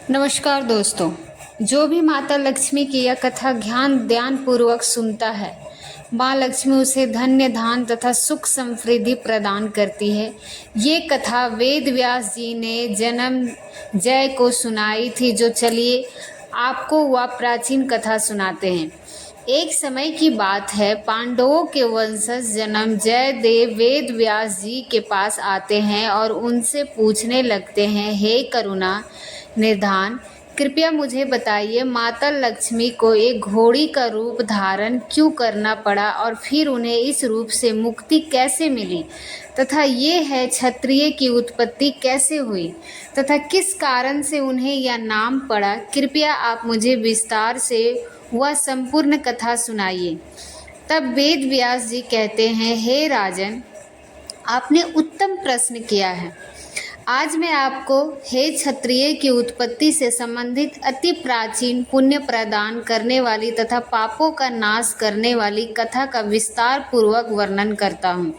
नमस्कार दोस्तों। जो भी माता लक्ष्मी की यह कथा ध्यान पूर्वक सुनता है, माँ लक्ष्मी उसे धन्य धान तथा सुख समृद्धि प्रदान करती है। ये कथा वेद व्यास जी ने जन्म जय को सुनाई थी। जो चलिए आपको वह प्राचीन कथा सुनाते हैं। एक समय की बात है, पांडवों के वंशज जन्म जय देव वेद व्यास जी के पास आते हैं और उनसे पूछने लगते हैं, हे करुणा निधान, कृपया मुझे बताइए, माता लक्ष्मी को एक घोड़ी का रूप धारण क्यों करना पड़ा और फिर उन्हें इस रूप से मुक्ति कैसे मिली, तथा ये है क्षत्रिय की उत्पत्ति कैसे हुई तथा किस कारण से उन्हें यह नाम पड़ा। कृपया आप मुझे विस्तार से वह संपूर्ण कथा सुनाइए। तब वेद व्यास जी कहते हैं, हे राजन, आपने उत्तम प्रश्न किया है। आज मैं आपको हे क्षत्रिय की उत्पत्ति से संबंधित अति प्राचीन पुण्य प्रदान करने वाली तथा पापों का नाश करने वाली कथा का विस्तार पूर्वक वर्णन करता हूँ,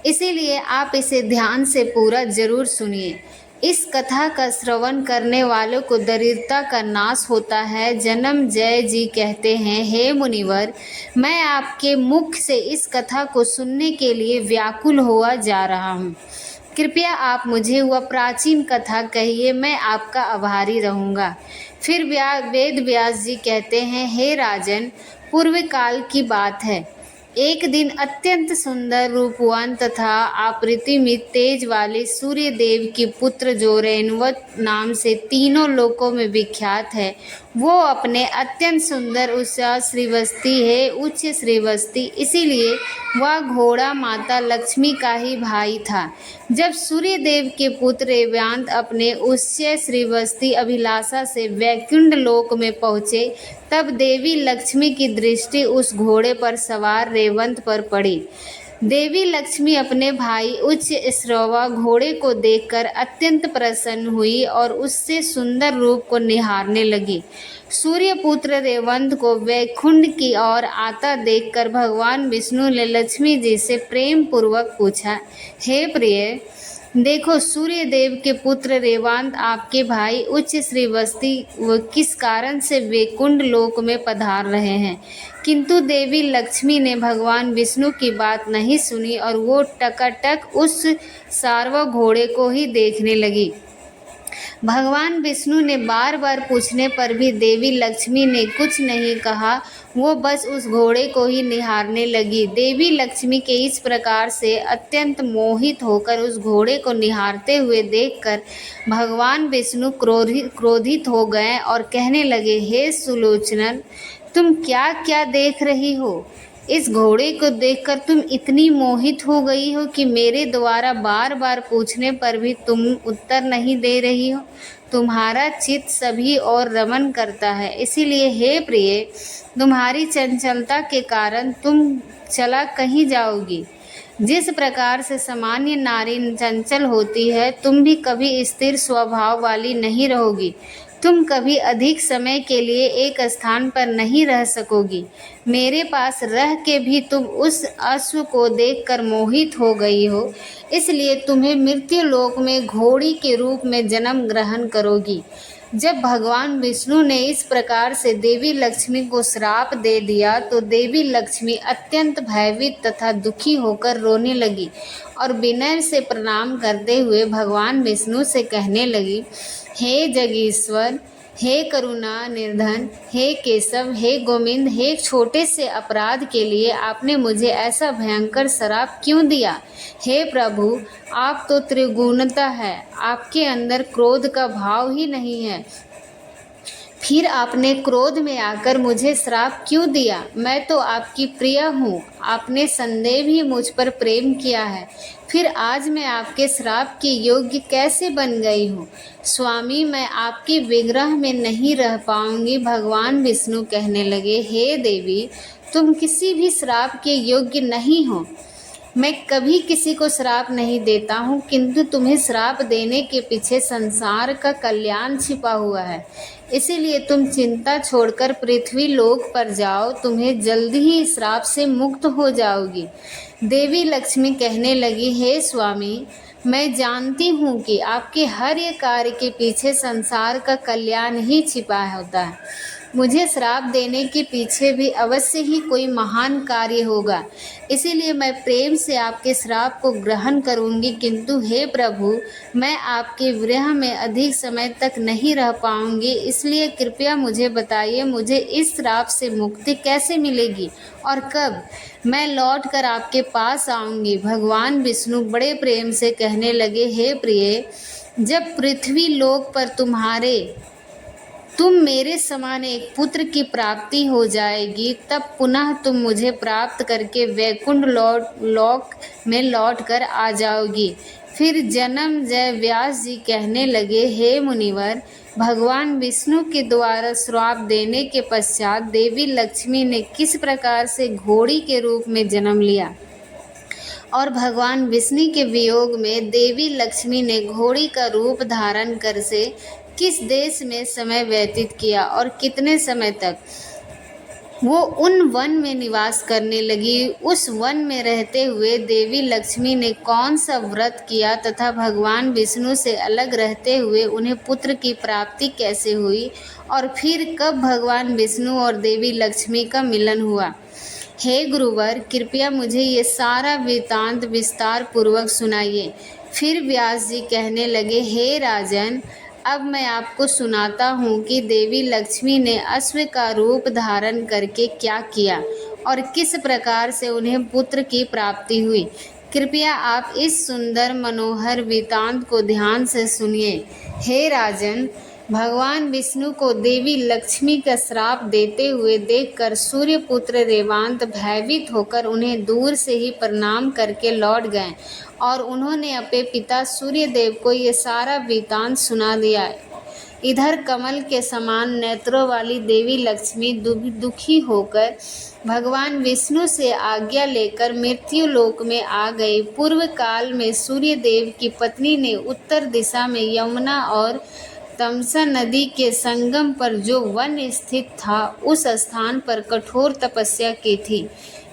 इसीलिए आप इसे ध्यान से पूरा जरूर सुनिए। इस कथा का श्रवण करने वालों को दरिद्रता का नाश होता है। जन्म जय जी कहते हैं, हे मुनिवर, मैं आपके मुख से इस कथा को सुनने के लिए व्याकुल हुआ जा रहा हूँ। कृपया आप मुझे वह प्राचीन कथा कहिए, मैं आपका आभारी रहूँगा। फिर वेद व्यास जी कहते हैं, हे राजन, पूर्व काल की बात है। एक दिन अत्यंत सुंदर, रूपवान तथा अप्रतिमित तेज वाले सूर्य देव की पुत्र जो रेणुवत नाम से तीनों लोकों में विख्यात है, वो अपने अत्यंत सुंदर उषा श्रीवस्ती है, उच्च श्रीवस्ती, इसीलिए वह घोड़ा माता लक्ष्मी का ही भाई था। जब सूर्य देव के पुत्र रेवंत अपने उच्च श्रीवस्ती अभिलाषा से वैकुंठ लोक में पहुँचे, तब देवी लक्ष्मी की दृष्टि उस घोड़े पर सवार रेवंत पर पड़ी। देवी लक्ष्मी अपने भाई उच्च श्रवा घोड़े को देखकर अत्यंत प्रसन्न हुई और उससे सुंदर रूप को निहारने लगी। सूर्यपुत्र रेवंत को वैकुंठ की ओर आता देखकर भगवान विष्णु ने लक्ष्मी जी से प्रेम पूर्वक पूछा, हे प्रिय, देखो, सूर्य देव के पुत्र रेवंत आपके भाई उच्च श्रीवस्ती किस कारण से वैकुंठ लोक में पधार रहे हैं। किंतु देवी लक्ष्मी ने भगवान विष्णु की बात नहीं सुनी और वो टकाटक उस सारवा घोड़े को ही देखने लगी। भगवान विष्णु ने बार बार पूछने पर भी देवी लक्ष्मी ने कुछ नहीं कहा, वो बस उस घोड़े को ही निहारने लगी। देवी लक्ष्मी के इस प्रकार से अत्यंत मोहित होकर उस घोड़े को निहारते हुए देखकर भगवान विष्णु क्रोधित हो गए और कहने लगे, हे सुलोचना, तुम क्या क्या देख रही हो? इस घोड़े को देखकर तुम इतनी मोहित हो गई हो कि मेरे द्वारा बार बार पूछने पर भी तुम उत्तर नहीं दे रही हो। तुम्हारा चित्त सभी और रमन करता है, इसीलिए हे प्रिय, तुम्हारी चंचलता के कारण तुम चला कहीं जाओगी। जिस प्रकार से सामान्य नारी चंचल होती है, तुम भी कभी स्थिर स्वभाव वाली नहीं रहोगी। तुम कभी अधिक समय के लिए एक स्थान पर नहीं रह सकोगी। मेरे पास रह के भी तुम उस अश्व को देखकर मोहित हो गई हो, इसलिए तुम्हें मृत्यु लोक में घोड़ी के रूप में जन्म ग्रहण करोगी। जब भगवान विष्णु ने इस प्रकार से देवी लक्ष्मी को श्राप दे दिया तो देवी लक्ष्मी अत्यंत भयभीत तथा दुखी होकर रोने लगी और विनय से प्रणाम करते हुए भगवान विष्णु से कहने लगी, हे जगीश्वर, हे करुणा निर्धन, हे केशव, हे गोविंद, हे छोटे से अपराध के लिए आपने मुझे ऐसा भयंकर श्राप क्यों दिया? हे प्रभु, आप तो त्रिगुणता है, आपके अंदर क्रोध का भाव ही नहीं है, फिर आपने क्रोध में आकर मुझे श्राप क्यों दिया? मैं तो आपकी प्रिय हूँ, आपने संदेह ही मुझ पर प्रेम किया है, फिर आज मैं आपके श्राप के योग्य कैसे बन गई हूँ? स्वामी, मैं आपके विग्रह में नहीं रह पाऊंगी। भगवान विष्णु कहने लगे, हे देवी, तुम किसी भी श्राप के योग्य नहीं हो। मैं कभी किसी को श्राप नहीं देता हूँ, किंतु तुम्हें श्राप देने के पीछे संसार का कल्याण छिपा हुआ है, इसीलिए तुम चिंता छोड़कर पृथ्वी लोक पर जाओ, तुम्हें जल्दी ही श्राप से मुक्त हो जाओगी। देवी लक्ष्मी कहने लगी, हे स्वामी, मैं जानती हूँ कि आपके हर एक कार्य के पीछे संसार का कल्याण ही छिपा होता है। मुझे श्राप देने के पीछे भी अवश्य ही कोई महान कार्य होगा, इसीलिए मैं प्रेम से आपके श्राप को ग्रहण करूँगी। किंतु हे प्रभु, मैं आपके विरह में अधिक समय तक नहीं रह पाऊँगी, इसलिए कृपया मुझे बताइए, मुझे इस श्राप से मुक्ति कैसे मिलेगी और कब मैं लौट कर आपके पास आऊँगी। भगवान विष्णु बड़े प्रेम से कहने लगे, हे प्रिय, जब पृथ्वी लोक पर तुम मेरे समान एक पुत्र की प्राप्ति हो जाएगी, तब पुनः तुम मुझे प्राप्त करके वैकुंठ लोक में लौट कर आ जाओगी। फिर जन्म जय व्यास जी कहने लगे, हे मुनिवर, भगवान विष्णु के द्वारा श्राप देने के पश्चात देवी लक्ष्मी ने किस प्रकार से घोड़ी के रूप में जन्म लिया और भगवान विष्णु के वियोग में देवी लक्ष्मी ने घोड़ी का रूप धारण कर से किस देश में समय व्यतीत किया और कितने समय तक वो उन वन में निवास करने लगी। उस वन में रहते हुए देवी लक्ष्मी ने कौन सा व्रत किया तथा भगवान विष्णु से अलग रहते हुए उन्हें पुत्र की प्राप्ति कैसे हुई और फिर कब भगवान विष्णु और देवी लक्ष्मी का मिलन हुआ। हे गुरुवर, कृपया मुझे ये सारा वृत्तांत विस्तार पूर्वक सुनाइए। फिर व्यास जी कहने लगे, हे राजन, अब मैं आपको सुनाता हूँ कि देवी लक्ष्मी ने अश्व का रूप धारण करके क्या किया और किस प्रकार से उन्हें पुत्र की प्राप्ति हुई। कृपया आप इस सुंदर मनोहर वृत्तांत को ध्यान से सुनिए। हे राजन, भगवान विष्णु को देवी लक्ष्मी का श्राप देते हुए देखकर सूर्यपुत्र रेवांत भयभीत होकर उन्हें दूर से ही प्रणाम करके लौट गए और उन्होंने अपने पिता सूर्यदेव को ये सारा वृत्तांत सुना दिया। इधर कमल के समान नेत्रों वाली देवी लक्ष्मी दुखी होकर भगवान विष्णु से आज्ञा लेकर मृत्यु लोक में आ गई। पूर्व काल में सूर्यदेव की पत्नी ने उत्तर दिशा में यमुना और तमसा नदी के संगम पर जो वन स्थित था, उस स्थान पर कठोर तपस्या की थी।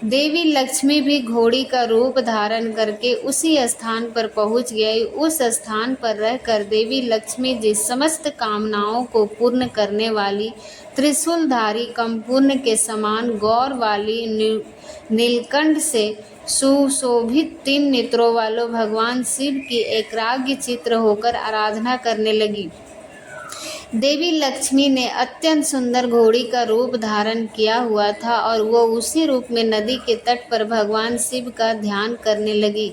देवी लक्ष्मी भी घोड़ी का रूप धारण करके उसी स्थान पर पहुंच गई। उस स्थान पर रहकर देवी लक्ष्मी जी समस्त कामनाओं को पूर्ण करने वाली त्रिशूलधारी कंपूर्ण के समान गौर वाली नीलकंठ से सुशोभित 3 नेत्रों वालों भगवान शिव की एकाग्र चित्र होकर आराधना करने लगी। देवी लक्ष्मी ने अत्यंत सुंदर घोड़ी का रूप धारण किया हुआ था और वो उसी रूप में नदी के तट पर भगवान शिव का ध्यान करने लगी।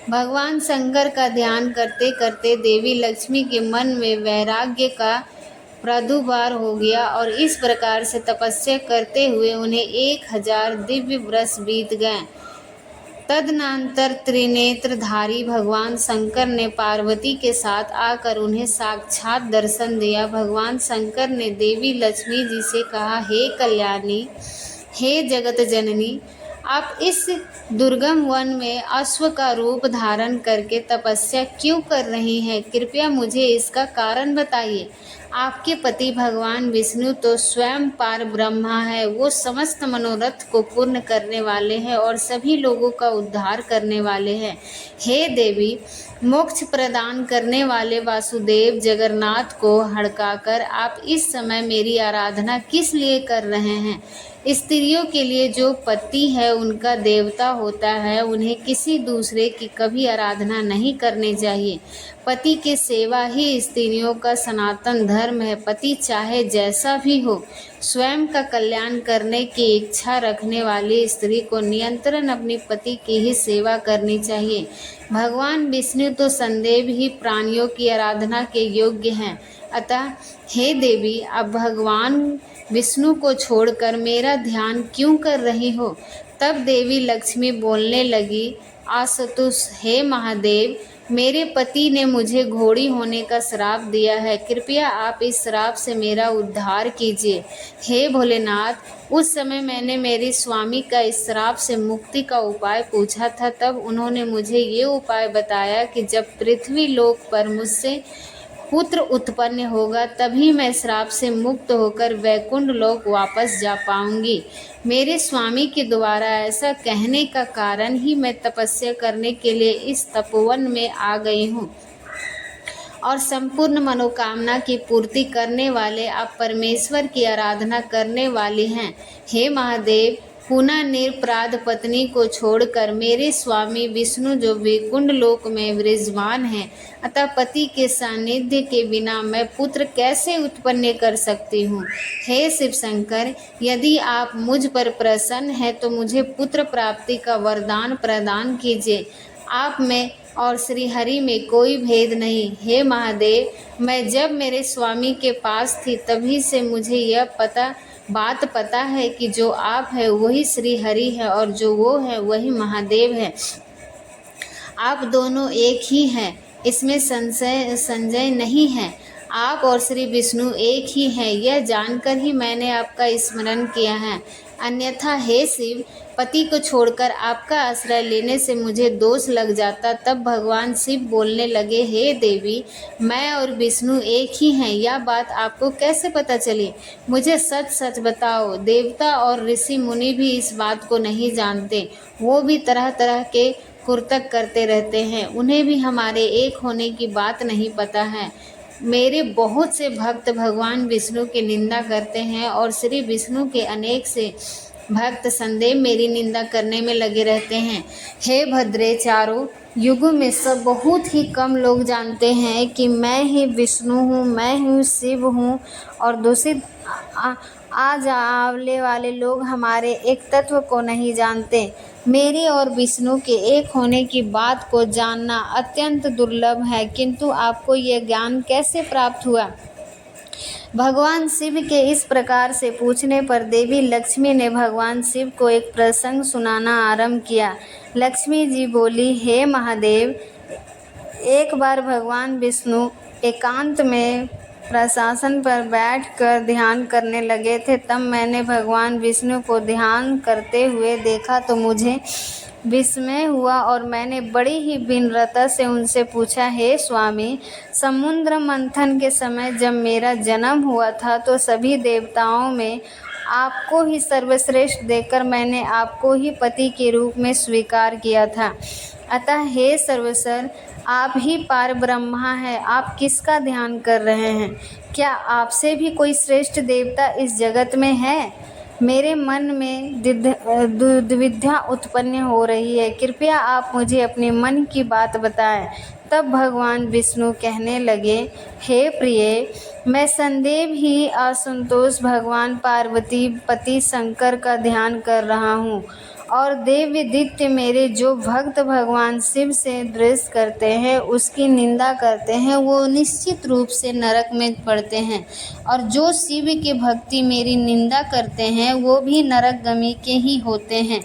भगवान शंकर का ध्यान करते करते देवी लक्ष्मी के मन में वैराग्य का प्रादुर्भाव हो गया और इस प्रकार से तपस्या करते हुए उन्हें 1000 दिव्य वर्ष बीत गए। तदनंतर त्रिनेत्रधारी भगवान शंकर ने पार्वती के साथ आकर उन्हें साक्षात दर्शन दिया। भगवान शंकर ने देवी लक्ष्मी जी से कहा, हे कल्याणी, हे जगत जननी, आप इस दुर्गम वन में अश्व का रूप धारण करके तपस्या क्यों कर रही हैं? कृपया मुझे इसका कारण बताइए। आपके पति भगवान विष्णु तो स्वयं पार ब्रह्मा है, वो समस्त मनोरथ को पूर्ण करने वाले हैं और सभी लोगों का उद्धार करने वाले हैं। हे देवी, मोक्ष प्रदान करने वाले वासुदेव जगन्नाथ को हड़काकर आप इस समय मेरी आराधना किस लिए कर रहे हैं? स्त्रियों के लिए जो पति है उनका देवता होता है, उन्हें किसी दूसरे की कभी आराधना नहीं करनी चाहिए। पति की सेवा ही स्त्रियों का सनातन धर्म है। पति चाहे जैसा भी हो, स्वयं का कल्याण करने की इच्छा रखने वाली स्त्री को निरंतर अपने पति की ही सेवा करनी चाहिए। भगवान विष्णु तो संदेव ही प्राणियों की आराधना के योग्य हैं। अतः हे देवी, आप भगवान विष्णु को छोड़कर मेरा ध्यान क्यों कर रही हो? तब देवी लक्ष्मी बोलने लगी, आशुतोष, हे महादेव, मेरे पति ने मुझे घोड़ी होने का श्राप दिया है। कृपया आप इस श्राप से मेरा उद्धार कीजिए। हे भोलेनाथ, उस समय मैंने मेरे स्वामी का इस श्राप से मुक्ति का उपाय पूछा था। तब उन्होंने मुझे ये उपाय बताया कि जब पृथ्वी लोक पर मुझसे पुत्र उत्पन्न होगा, तभी मैं श्राप से मुक्त होकर वैकुंठ लोक वापस जा पाऊंगी। मेरे स्वामी के द्वारा ऐसा कहने का कारण ही मैं तपस्या करने के लिए इस तपोवन में आ गई हूँ और संपूर्ण मनोकामना की पूर्ति करने वाले आप परमेश्वर की आराधना करने वाली हैं। हे महादेव, पुनः निरपराध पत्नी को छोड़कर मेरे स्वामी विष्णु जो वैकुंठ लोक में विराजमान हैं, अतः पति के सानिध्य के बिना मैं पुत्र कैसे उत्पन्न कर सकती हूँ। हे शिव शंकर, यदि आप मुझ पर प्रसन्न हैं तो मुझे पुत्र प्राप्ति का वरदान प्रदान कीजिए। आप में और श्री हरि में कोई भेद नहीं। हे महादेव, मैं जब मेरे स्वामी के पास थी तभी से मुझे यह बात पता है कि जो आप है वही श्री हरि है और जो वो है वही महादेव है। आप दोनों एक ही हैं, इसमें संशय नहीं है। आप और श्री विष्णु एक ही हैं, यह जानकर ही मैंने आपका स्मरण किया है। अन्यथा हे शिव, पति को छोड़कर आपका आश्रय लेने से मुझे दोष लग जाता। तब भगवान शिव बोलने लगे, हे देवी, मैं और विष्णु एक ही हैं, यह बात आपको कैसे पता चली? मुझे सच सच बताओ। देवता और ऋषि मुनि भी इस बात को नहीं जानते, वो भी तरह तरह के कुर्तक करते रहते हैं, उन्हें भी हमारे एक होने की बात नहीं पता है। मेरे बहुत से भक्त भगवान विष्णु की निंदा करते हैं और श्री विष्णु के अनेक से भक्त संदेह मेरी निंदा करने में लगे रहते हैं। हे भद्रे, चारों युगों में सब बहुत ही कम लोग जानते हैं कि मैं ही विष्णु हूँ, मैं ही शिव हूँ, और दूषित आज आवले वाले लोग हमारे एक तत्व को नहीं जानते। मेरे और विष्णु के एक होने की बात को जानना अत्यंत दुर्लभ है, किंतु आपको यह ज्ञान कैसे प्राप्त हुआ? भगवान शिव के इस प्रकार से पूछने पर देवी लक्ष्मी ने भगवान शिव को एक प्रसंग सुनाना आरंभ किया। लक्ष्मी जी बोली, हे महादेव, एक बार भगवान विष्णु एकांत में प्रशासन पर बैठकर ध्यान करने लगे थे। तब मैंने भगवान विष्णु को ध्यान करते हुए देखा तो मुझे विस्मय हुआ और मैंने बड़ी ही विनम्रता से उनसे पूछा, हे स्वामी, समुद्र मंथन के समय जब मेरा जन्म हुआ था तो सभी देवताओं में आपको ही सर्वश्रेष्ठ देखकर मैंने आपको ही पति के रूप में स्वीकार किया था। अतः हे सर्वेश्वर, आप ही पार ब्रह्मा हैं, आप किसका ध्यान कर रहे हैं? क्या आपसे भी कोई श्रेष्ठ देवता इस जगत में है? मेरे मन में दुविधा उत्पन्न हो रही है, कृपया आप मुझे अपने मन की बात बताएं। तब भगवान विष्णु कहने लगे, हे प्रिय, मैं सदैव ही असंतोष भगवान पार्वती पति शंकर का ध्यान कर रहा हूँ और देवदित्य मेरे जो भक्त भगवान शिव से द्वेष करते हैं, उसकी निंदा करते हैं, वो निश्चित रूप से नरक में पड़ते हैं, और जो शिव की भक्ति मेरी निंदा करते हैं वो भी नरकगामी के ही होते हैं।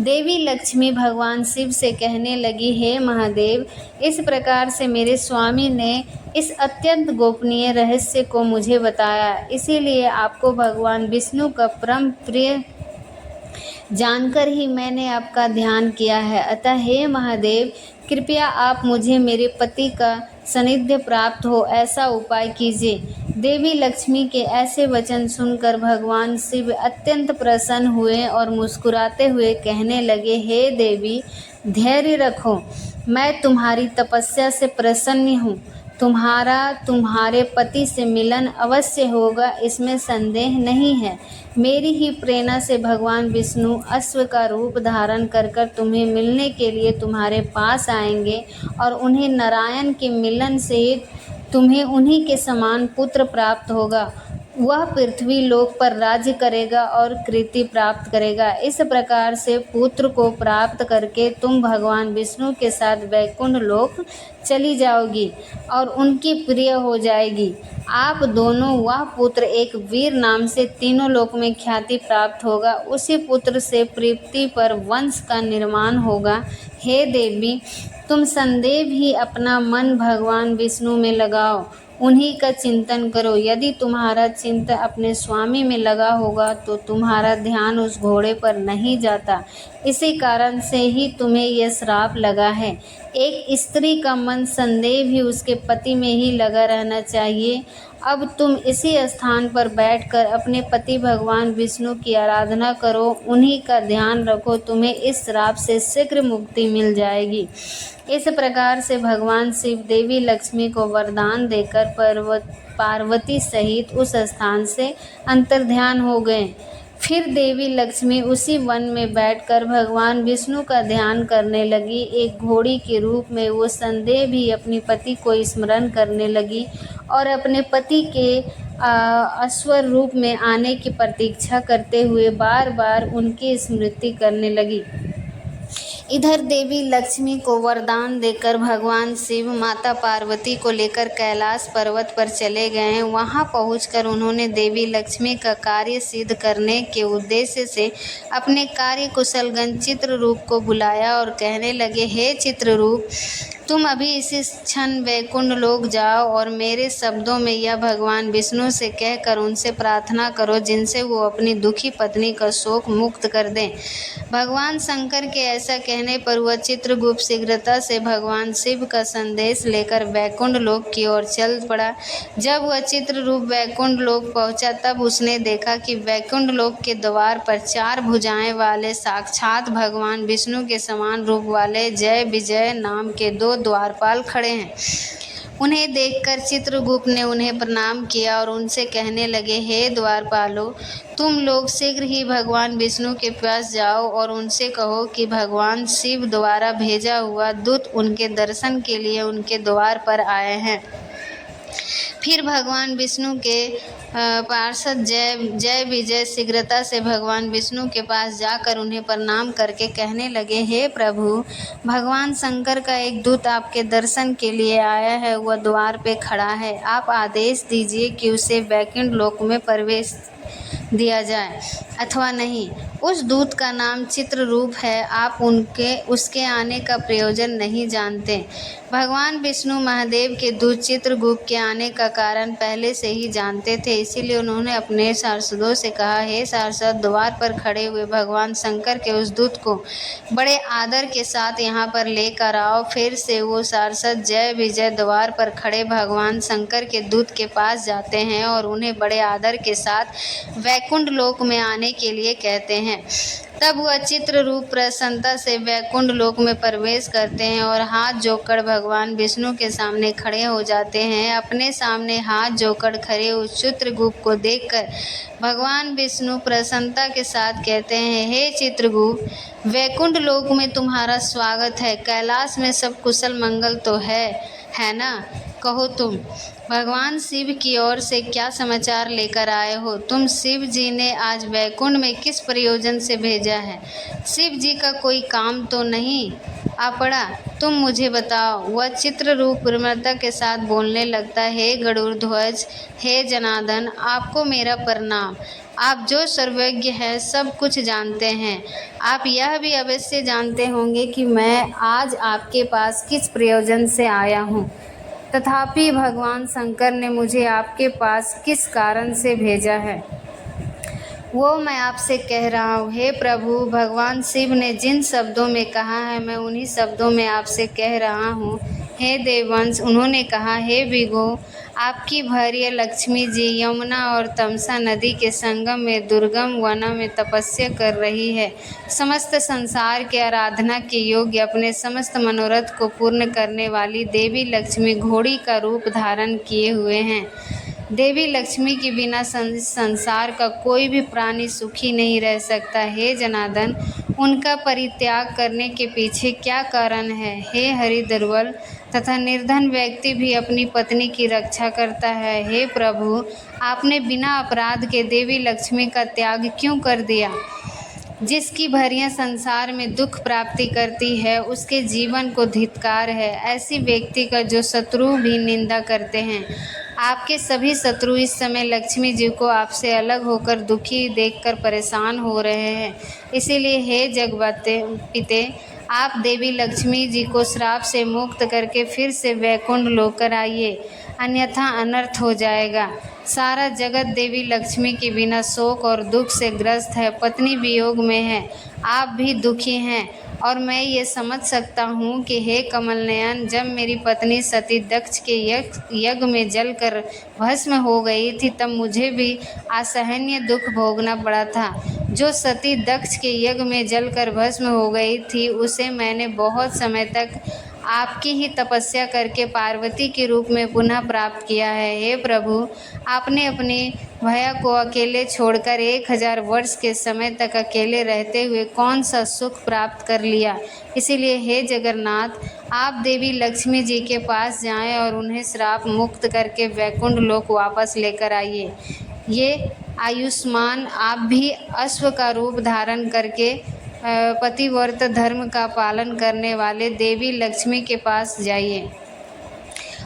देवी लक्ष्मी भगवान शिव से कहने लगी, हे महादेव, इस प्रकार से मेरे स्वामी ने इस अत्यंत गोपनीय रहस्य को मुझे बताया, इसीलिए आपको भगवान विष्णु का परम प्रिय जानकर ही मैंने आपका ध्यान किया है। अतः हे महादेव, कृपया आप मुझे मेरे पति का सानिध्य प्राप्त हो ऐसा उपाय कीजिए। देवी लक्ष्मी के ऐसे वचन सुनकर भगवान शिव अत्यंत प्रसन्न हुए और मुस्कुराते हुए कहने लगे, हे देवी, धैर्य रखो, मैं तुम्हारी तपस्या से प्रसन्न हूँ। तुम्हारे पति से मिलन अवश्य होगा, इसमें संदेह नहीं है। मेरी ही प्रेरणा से भगवान विष्णु अश्व का रूप धारण कर तुम्हें मिलने के लिए तुम्हारे पास आएंगे और उन्हें नारायण के मिलन से ही तुम्हें उन्हीं के समान पुत्र प्राप्त होगा। वह पृथ्वी लोक पर राज्य करेगा और कीर्ति प्राप्त करेगा। इस प्रकार से पुत्र को प्राप्त करके तुम भगवान विष्णु के साथ वैकुंठ लोक चली जाओगी और उनकी प्रिय हो जाएगी। आप दोनों, वह पुत्र एक वीर नाम से तीनों लोक में ख्याति प्राप्त होगा। उसी पुत्र से पृथ्वी पर वंश का निर्माण होगा। हे देवी, तुम संदेव ही अपना मन भगवान विष्णु में लगाओ, उन्हीं का चिंतन करो। यदि तुम्हारा चित्त अपने स्वामी में लगा होगा तो तुम्हारा ध्यान उस घोड़े पर नहीं जाता। इसी कारण से ही तुम्हें यह श्राप लगा है। एक स्त्री का मन संदेह भी उसके पति में ही लगा रहना चाहिए। अब तुम इसी स्थान पर बैठकर अपने पति भगवान विष्णु की आराधना करो, उन्हीं का ध्यान रखो, तुम्हें इस श्राप से शीघ्र मुक्ति मिल जाएगी। इस प्रकार से भगवान शिव देवी लक्ष्मी को वरदान देकर पार्वती सहित उस स्थान से अंतर्ध्यान हो गए। फिर देवी लक्ष्मी उसी वन में बैठकर भगवान विष्णु का ध्यान करने लगी। एक घोड़ी के रूप में वो संदेह भी अपने पति को स्मरण करने लगी और अपने पति के अश्वर रूप में आने की प्रतीक्षा करते हुए बार बार उनकी स्मृति करने लगी। इधर देवी लक्ष्मी को वरदान देकर भगवान शिव माता पार्वती को लेकर कैलाश पर्वत पर चले गए। वहां पहुंचकर उन्होंने देवी लक्ष्मी का कार्य सिद्ध करने के उद्देश्य से अपने कार्य कुशलगण चित्ररूप को बुलाया और कहने लगे, हे चित्ररूप, तुम अभी इसी क्षण वैकुंठ लोक जाओ और मेरे शब्दों में यह भगवान विष्णु से कहकर उनसे प्रार्थना करो जिनसे वो अपनी दुखी पत्नी का शोक मुक्त कर दें। भगवान शंकर के ऐसा कहने पर वह चित्रगुप्त शीघ्रता से भगवान शिव का संदेश लेकर वैकुंठ लोक की ओर चल पड़ा। जब वह चित्ररूप वैकुंठ लोक पहुंचा तब उसने देखा कि वैकुंठ लोक के द्वार पर 4 भुजाएं वाले साक्षात भगवान विष्णु के समान रूप वाले जय विजय नाम के 2 द्वारपाल खड़े हैं। उन्हें देखकर चित्रगुप्त ने उन्हें प्रणाम किया और उनसे कहने लगे, हे द्वारपालों, तुम लोग शीघ्र ही भगवान विष्णु के पास जाओ और उनसे कहो कि भगवान शिव द्वारा भेजा हुआ दूत उनके दर्शन के लिए उनके द्वार पर आए हैं। फिर भगवान विष्णु के पार्षद जय विजय शीघ्रता से भगवान विष्णु के पास जाकर उन्हें प्रणाम करके कहने लगे, हे प्रभु, भगवान शंकर का एक दूत आपके दर्शन के लिए आया है। वह द्वार पे खड़ा है। आप आदेश दीजिए कि उसे वैकुंठ लोक में प्रवेश दिया जाए अथवा नहीं। उस दूत का नाम चित्ररूप है। आप उसके आने का प्रयोजन नहीं जानते। भगवान विष्णु महादेव के दूत चित्रगुप्त के आने का कारण पहले से ही जानते थे, इसीलिए उन्होंने अपने पार्षदों से कहा, हे पार्षद, द्वार पर खड़े हुए भगवान शंकर के उस दूत को बड़े आदर के साथ यहाँ पर लेकर आओ। फिर से वो पार्षद जय विजय द्वार पर खड़े भगवान शंकर के दूत के पास जाते हैं और उन्हें बड़े आदर के साथ वैकुंठ लोक में आने के लिए कहते हैं। तब वह चित्ररूप प्रसन्नता से वैकुंठ लोक में प्रवेश करते हैं और हाथ जोड़कर भगवान विष्णु के सामने खड़े हो जाते हैं। अपने सामने हाथ जोड़कर खड़े उस चित्रगुप्त को देखकर भगवान विष्णु प्रसन्नता के साथ कहते हैं, हे चित्रगुप्त, वैकुंठ लोक में तुम्हारा स्वागत है। कैलाश में सब कुशल मंगल तो है ना? कहो तुम भगवान शिव की ओर से क्या समाचार लेकर आए हो? तुम शिव जी ने आज वैकुंठ में किस प्रयोजन से भेजा है? शिव जी का कोई काम तो नहीं आ पड़ा? तुम मुझे बताओ। वह चित्ररूप विनम्रता के साथ बोलने लगता, हे गरुड़ ध्वज, हे जनार्दन, आपको मेरा प्रणाम। आप जो सर्वज्ञ हैं, सब कुछ जानते हैं। आप यह भी अवश्य जानते होंगे कि मैं आज आपके पास किस प्रयोजन से आया हूँ। तथापि भगवान शंकर ने मुझे आपके पास किस कारण से भेजा है वो मैं आपसे कह रहा हूँ। हे प्रभु, भगवान शिव ने जिन शब्दों में कहा है मैं उन्हीं शब्दों में आपसे कह रहा हूँ। हे देववंश, उन्होंने कहा, हे विगो, आपकी भार्य लक्ष्मी जी यमुना और तमसा नदी के संगम में दुर्गम वन में तपस्या कर रही है। समस्त संसार के आराधना के योग्य अपने समस्त मनोरथ को पूर्ण करने वाली देवी लक्ष्मी घोड़ी का रूप धारण किए हुए हैं। देवी लक्ष्मी के बिना संसार का कोई भी प्राणी सुखी नहीं रह सकता। हे जनार्दन, उनका परित्याग करने के पीछे क्या कारण है? हे हरि, दुर्बल तथा निर्धन व्यक्ति भी अपनी पत्नी की रक्षा करता है। हे प्रभु, आपने बिना अपराध के देवी लक्ष्मी का त्याग क्यों कर दिया? जिसकी भरियाँ संसार में दुख प्राप्ति करती है उसके जीवन को धिक्कार है। ऐसी व्यक्ति का जो शत्रु भी निंदा करते हैं। आपके सभी शत्रु इस समय लक्ष्मी जी को आपसे अलग होकर दुखी देखकर परेशान हो रहे हैं। इसीलिए हे जगवते पिते, आप देवी लक्ष्मी जी को श्राप से मुक्त करके फिर से वैकुंठ लेकर आइए, अन्यथा अनर्थ हो जाएगा। सारा जगत देवी लक्ष्मी के बिना शोक और दुख से ग्रस्त है, पत्नी वियोग में है, आप भी दुखी हैं। और मैं ये समझ सकता हूँ कि हे कमल नयन, जब मेरी पत्नी सती दक्ष के यज्ञ में जलकर भस्म हो गई थी, तब मुझे भी असहनीय दुख भोगना पड़ा था। जो सती दक्ष के यज्ञ में जलकर भस्म हो गई थी, उसे मैंने बहुत समय तक आपकी ही तपस्या करके पार्वती के रूप में पुनः प्राप्त किया है। हे प्रभु, आपने अपने भैया को अकेले छोड़कर 1000 वर्ष के समय तक अकेले रहते हुए कौन सा सुख प्राप्त कर लिया। इसीलिए हे जगन्नाथ, आप देवी लक्ष्मी जी के पास जाएं और उन्हें श्राप मुक्त करके वैकुंठ लोक वापस लेकर आइए। ये आयुष्मान आप भी अश्व का रूप धारण करके पतिव्रत धर्म का पालन करने वाले देवी लक्ष्मी के पास जाइए,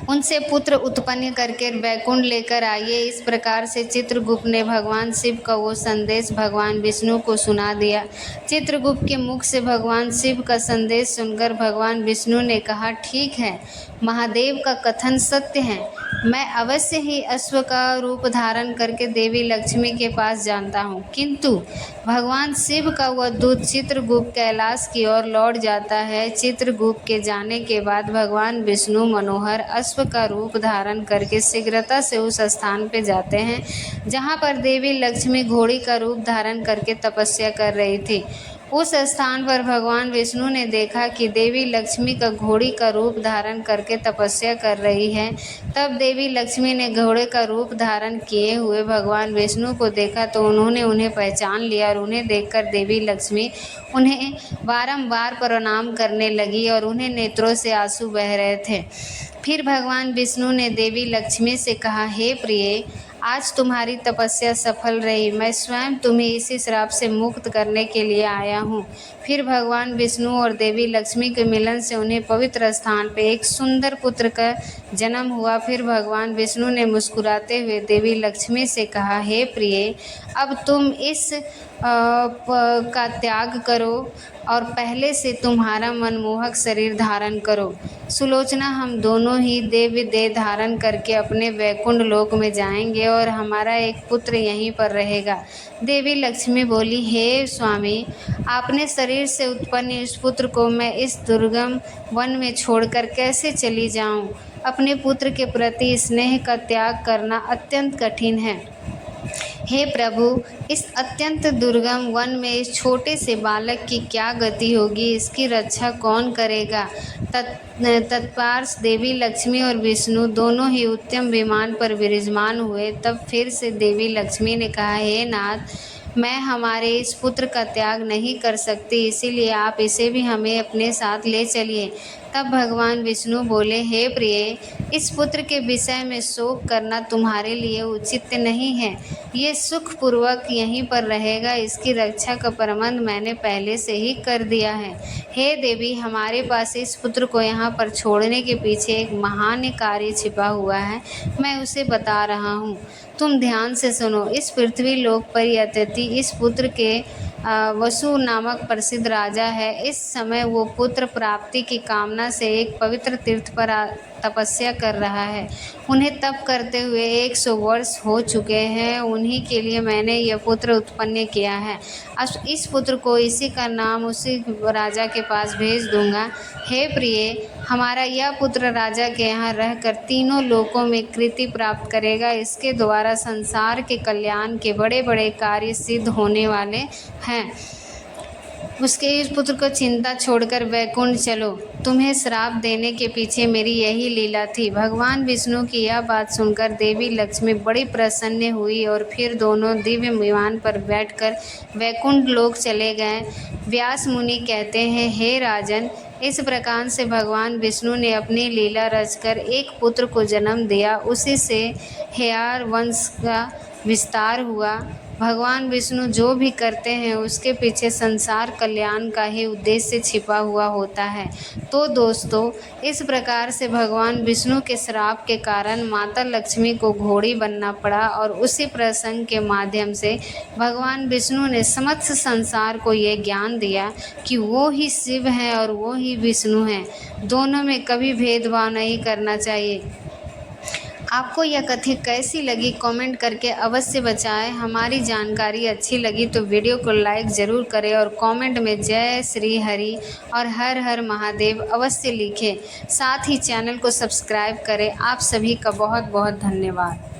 उनसे पुत्र उत्पन्न करके वैकुंठ लेकर आइए। इस प्रकार से चित्रगुप्त ने भगवान शिव का वो संदेश भगवान विष्णु को सुना दिया। चित्रगुप्त के मुख से भगवान शिव का संदेश सुनकर भगवान विष्णु ने कहा, ठीक है, महादेव का कथन सत्य है, मैं अवश्य ही अश्व का रूप धारण करके देवी लक्ष्मी के पास जानता हूँ। किंतु भगवान शिव का वह दूत चित्रगुप्त कैलाश की ओर लौट जाता है। चित्रगुप्त के जाने के बाद भगवान विष्णु मनोहर अश्व का रूप धारण करके शीघ्रता से उस स्थान पे जाते हैं जहाँ पर देवी लक्ष्मी घोड़ी का रूप धारण करके तपस्या कर रही थी। उस स्थान पर भगवान विष्णु ने देखा कि देवी लक्ष्मी का घोड़ी का रूप धारण करके तपस्या कर रही है। तब देवी लक्ष्मी ने घोड़े का रूप धारण किए हुए भगवान विष्णु को देखा तो उन्होंने उन्हें पहचान लिया और उन्हें देखकर देवी लक्ष्मी उन्हें बारंबार प्रणाम करने लगी और उन्हें नेत्रों से आंसू बह रहे थे। फिर भगवान विष्णु ने देवी लक्ष्मी से कहा, हे प्रिय, आज तुम्हारी तपस्या सफल रही, मैं स्वयं तुम्हें इसी श्राप से मुक्त करने के लिए आया हूँ। फिर भगवान विष्णु और देवी लक्ष्मी के मिलन से उन्हें पवित्र स्थान पे एक सुंदर पुत्र का जन्म हुआ। फिर भगवान विष्णु ने मुस्कुराते हुए देवी लक्ष्मी से कहा, हे प्रिय, अब तुम इस का त्याग करो और पहले से तुम्हारा मनमोहक शरीर धारण करो। सुलोचना, हम दोनों ही देव्य देह धारण करके अपने वैकुंठ लोक में जाएंगे और हमारा एक पुत्र यहीं पर रहेगा। देवी लक्ष्मी बोली, हे स्वामी, आपने शरीर से उत्पन्न इस पुत्र को मैं इस दुर्गम वन में छोड़कर कैसे चली जाऊं? अपने पुत्र के प्रति स्नेह का त्याग करना अत्यंत कठिन है। हे प्रभु, इस अत्यंत दुर्गम वन में इस छोटे से बालक की क्या गति होगी, इसकी रक्षा कौन करेगा? तत्पार देवी लक्ष्मी और विष्णु दोनों ही उत्तम विमान पर विराजमान हुए। तब फिर से देवी लक्ष्मी ने कहा, हे नाथ, मैं हमारे इस पुत्र का त्याग नहीं कर सकती, इसीलिए आप इसे भी हमें अपने साथ ले चलिए। तब भगवान विष्णु बोले, हे प्रिय, इस पुत्र के विषय में शोक करना तुम्हारे लिए उचित नहीं है। ये सुखपूर्वक यहीं पर रहेगा, इसकी रक्षा का प्रबंध मैंने पहले से ही कर दिया है। हे देवी, हमारे पास इस पुत्र को यहाँ पर छोड़ने के पीछे एक महान कार्य छिपा हुआ है, मैं उसे बता रहा हूँ, तुम ध्यान से सुनो। इस पृथ्वी लोक पर यद्यपि इस पुत्र के वसु नामक प्रसिद्ध राजा है, इस समय वो पुत्र प्राप्ति की कामना से एक पवित्र तीर्थ पर तपस्या कर रहा है। उन्हें तप करते हुए 100 वर्ष हो चुके हैं। उन्हीं के लिए मैंने यह पुत्र उत्पन्न किया है। अब इस पुत्र को इसी का नाम उसी राजा के पास भेज दूंगा। हे प्रिय, हमारा यह पुत्र राजा के यहाँ रहकर तीनों लोकों में कृति प्राप्त करेगा। इसके द्वारा संसार के कल्याण के बड़े बड़े कार्य सिद्ध होने वाले हैं। उसके इस पुत्र को चिंता छोड़कर वैकुंठ चलो। तुम्हें श्राप देने के पीछे मेरी यही लीला थी। भगवान विष्णु की यह बात सुनकर देवी लक्ष्मी बड़ी प्रसन्न हुई और फिर दोनों दिव्य विमान पर बैठकर वैकुंठ लोक चले गए। व्यास मुनि कहते हैं, हे राजन, इस प्रकार से भगवान विष्णु ने अपनी लीला रचकर एक पुत्र को जन्म दिया। उसी से हेयार वंश का विस्तार हुआ। भगवान विष्णु जो भी करते हैं उसके पीछे संसार कल्याण का ही उद्देश्य छिपा हुआ होता है। तो दोस्तों, इस प्रकार से भगवान विष्णु के श्राप के कारण माता लक्ष्मी को घोड़ी बनना पड़ा और उसी प्रसंग के माध्यम से भगवान विष्णु ने समस्त संसार को ये ज्ञान दिया कि वो ही शिव हैं और वो ही विष्णु हैं। दोनों में कभी भेदभाव नहीं करना चाहिए। आपको यह कथा कैसी लगी कमेंट करके अवश्य बताएं। हमारी जानकारी अच्छी लगी तो वीडियो को लाइक ज़रूर करें और कमेंट में जय श्री हरि और हर हर महादेव अवश्य लिखें। साथ ही चैनल को सब्सक्राइब करें। आप सभी का बहुत बहुत धन्यवाद।